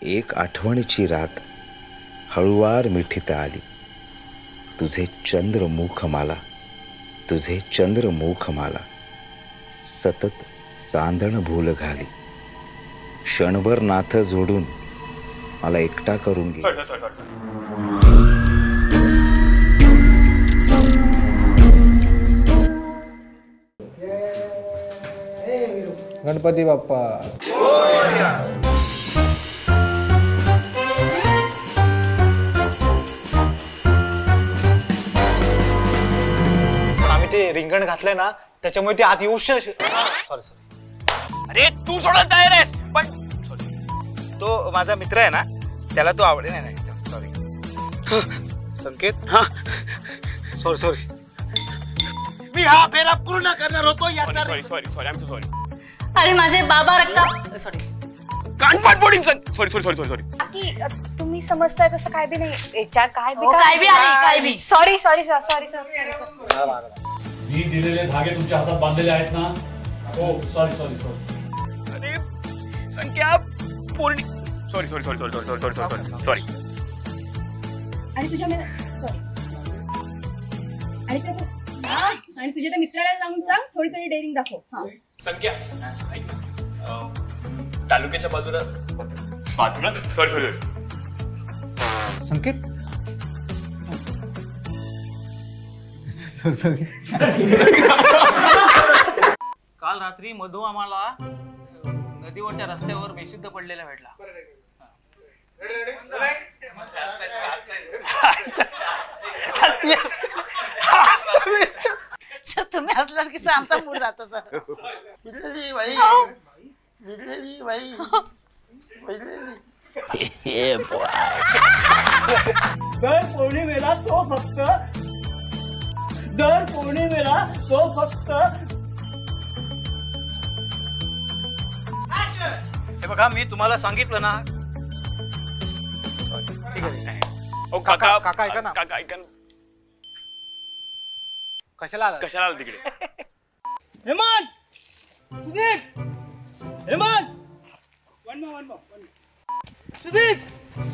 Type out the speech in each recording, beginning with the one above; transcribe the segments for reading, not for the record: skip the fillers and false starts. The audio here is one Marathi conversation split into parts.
एक आठवणीची रात हळुवार मिठीत आली. तुझे चंद्रमुख माला, तुझे चंद्रमुख माला, सतत चांदण भूल घाली. क्षणभर नाथ जोडून मला एकटा करून घे. गणपती बाप्पा. आम्ही ते रिंगण घातलंय ना त्याच्यामुळे ते आत येऊ सॉरी. अरे तू सोडत आहे रे, पण तो माझा मित्र आहे ना, त्याला तो आवडेल. नाही सॉरी संकेत. सॉरी मी हा फेरा पूर्ण करणार होतो. सॉरी. अरे माझे बाबा रक्ता सॉरी कानपाट बोर्डिंग. सॉरी. तुम्ही समजताय तसं काय बी नाही. काय बी सॉरी. मी दिलेले धागे तुमच्या हातात बांधलेले आहेत ना. हो सॉरी. अरे संख्या पूर्ण. सॉरी. आणि तुझ्या सॉरी आणि तुझ्या त्या मित्राला जाऊन सांग थोडी तरी डेअरिंग दाखव. संख्या तालुक्याच्या बाजूला सॉरी. संकेत. सॉरी. काल रात्री मधू आम्हाला नदीवरच्या रस्त्यावर बेशुद्ध पडलेला भेटला. सर तुम्ही असल्यावर की आमचा मूड जातो सर. दर पौर्णिमेला तो फक्त हे बघा, मी तुम्हाला सांगितलं ना. काका ऐका ना. कशाला आला तिकडे? हेमंत, सुदीप,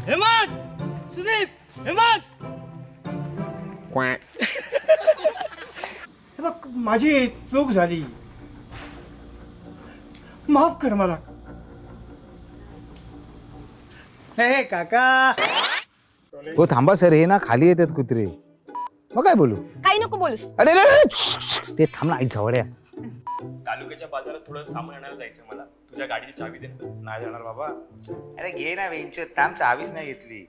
हेमंत, सुदीप, हेमंत. बघ माझी चूक झाली, माफ कर मला. हे काका. हो थांबा सर, हे ना खाली येतात कुत्रे. मग काय बोलू? काही नको बोलूस. अरे ते थांब ना, आई जवळ्या. तालुक्याच्या बाजारात थोडं सामान आणायला जायचं मला. तुझ्या गाडीची चावी दे. नाही जाणार बाबा. अरे घे ना वेंच, थांब, चावीच नाही घेतली.